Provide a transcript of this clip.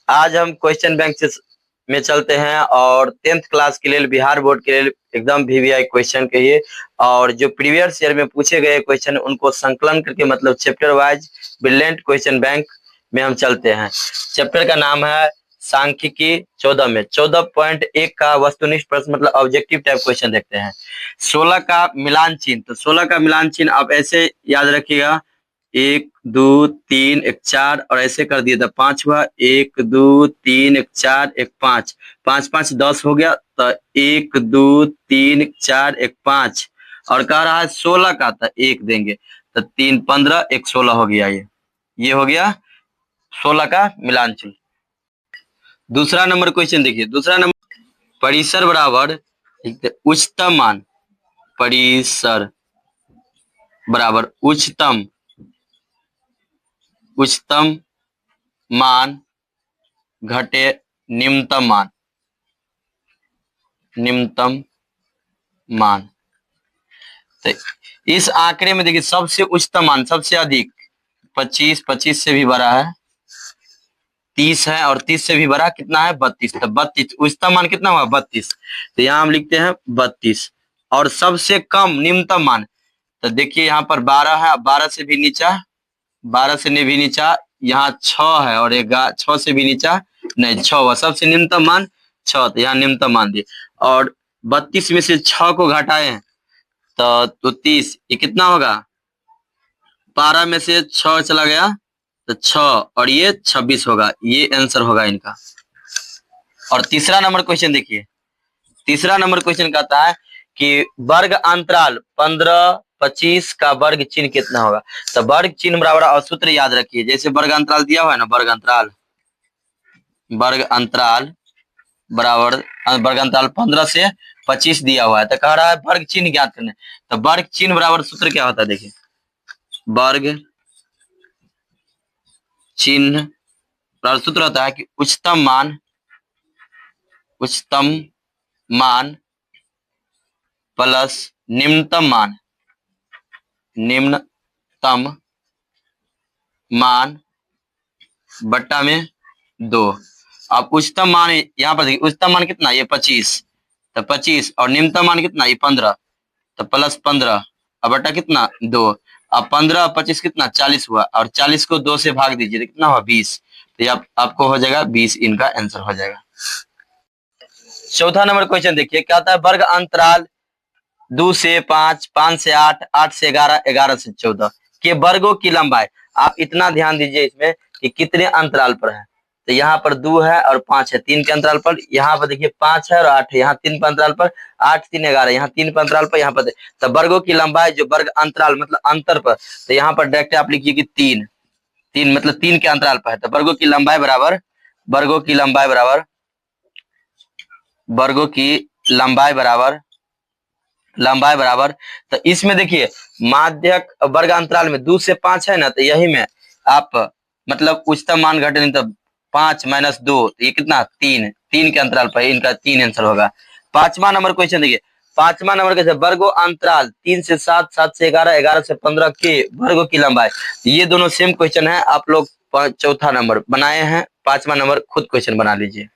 आज हम question bank में चलते हैं और 10th क्लास के लिए बिहार बोर्ड के लिए एकदम वीवीआई क्वेश्चन कहिए और जो प्रीवियस ईयर में पूछे गए क्वेश्चन उनको संकलन करके मतलब chapter wise brilliant question bank में हम चलते हैं। चैप्टर का नाम है सांख्यिकी 14 में 14.1 का वस्तुनिष्ठ प्रश्न मतलब ऑब्जेक्टिव टाइप क्वेश्चन देखते हैं। 16 का मिलान चिन्ह, तो 16 का मिलान चिन्ह आप ऐसे याद रखिएगा 1 2 3 1 4 और ऐसे कर दिया था 5 हुआ 1 2 3 1 4 1 5 5 5 10 हो गया तो 1 2 3 4 1 5 और कह रहा है 16 का था 1 देंगे तो 3 15 1 16 हो गया। ये हो गया 16 का मिलान चिन्ह। दूसरा नंबर क्वेश्चन देखिए, दूसरा नंबर परिसर बराबर उच्चतम मान, परिसर बराबर उच्चतम मान घटे निम्नतम मान। तो इस आंकड़े में देखिए सबसे उच्चतम मान सबसे अधिक 25, 25 से भी बड़ा है 30 है और 30 से भी बड़ा कितना है 32। तो 32 उच्चतम मान कितना हुआ 32, तो यहाँ हम लिखते हैं 32। और सबसे कम निम्नतम मान, तो देखिए यहाँ पर 12 है, 12 से भी नीचा, 12 से भी नीचा, यहाँ 6 है और 6 से भी नीचा नहीं 6 हुआ, सबसे निम्नतम मान 6, तो यहाँ निम्नतम मान दिए। और 32 में से 6 को घटाए हैं तो 30, ये कितना होगा 12 में से 6 चला गया तो 6 और ये 26 होगा, ये आंसर होगा इनका। और तीसरा नंबर क्वेश्चन देखिए, तीसरा नंबर क्वेश्चन कहता है कि वर्ग अंतराल 15 25 का वर्ग चिन्ह कितना होगा। तो वर्ग चिन्ह बराबर और सूत्र याद रखिए, जैसे वर्ग अंतराल दिया हुआ है ना, वर्ग अंतराल बराबर वर्ग अंतराल 15 से 25 दिया हुआ है, तो कह रहा है वर्ग चिन्ह ज्ञात करने। तो वर्ग चिन्ह बराबर सूत्र क्या होता है देखिए, वर्ग चिन्ह बराबर सूत्र होता है कि उच्चतम मान प्लस निम्नतम मान बट्टा में 2। अब उच्चतम मान यहाँ पर देखिए, उच्चतम मान कितना ये 25, तो 25 और निम्नतम मान कितना ये 15, तो प्लस 15 और बट्टा कितना 2। अब 15 और 25 कितना 40 हुआ और 40 को 2 से भाग दीजिए तो कितना हुआ 20, तो ये आपको हो जाएगा 20, इनका आंसर हो जाएगा। चौथा नंबर क्वेश्चन देखिए क्या आता है, वर्ग अंतराल 2 से 5, 5 से 8, 8 से 11, 11 से 14 के वर्गों की लंबाई। आप इतना ध्यान दीजिए इसमें कि कितने अंतराल पर है, तो यहाँ पर 2 है और 5 है 3 के अंतराल पर, यहाँ पर देखिए 5 है और 8 है, यहाँ 3 पर अंतराल पर, 8 3 11, यहाँ 3 पर अंतराल पर, यहाँ पर तो वर्गों की लंबाई जो वर्ग अंतराल मतलब अंतर पर, तो यहाँ पर डायरेक्ट आप लिखिए कि 3 मतलब 3 के अंतराल पर है, तो वर्गों की लंबाई बराबर लंबाई बराबर। तो इसमें देखिए माध्यक वर्ग अंतराल में 2 से 5 है ना, तो यही में आप मतलब उच्चतम मान घटे नहीं तो 5 - 2, तो ये कितना 3 के अंतराल पर, इनका 3 आंसर होगा। पांचवा नंबर क्वेश्चन देखिए, पांचवा नंबर कैसे वर्गों अंतराल 3 से 7, 7 से 11, 11 से 15 के वर्गों की लंबाई। ये दोनों सेम क्वेश्चन है, आप लोग चौथा नंबर बनाए हैं, पांचवा नंबर खुद क्वेश्चन बना लीजिए।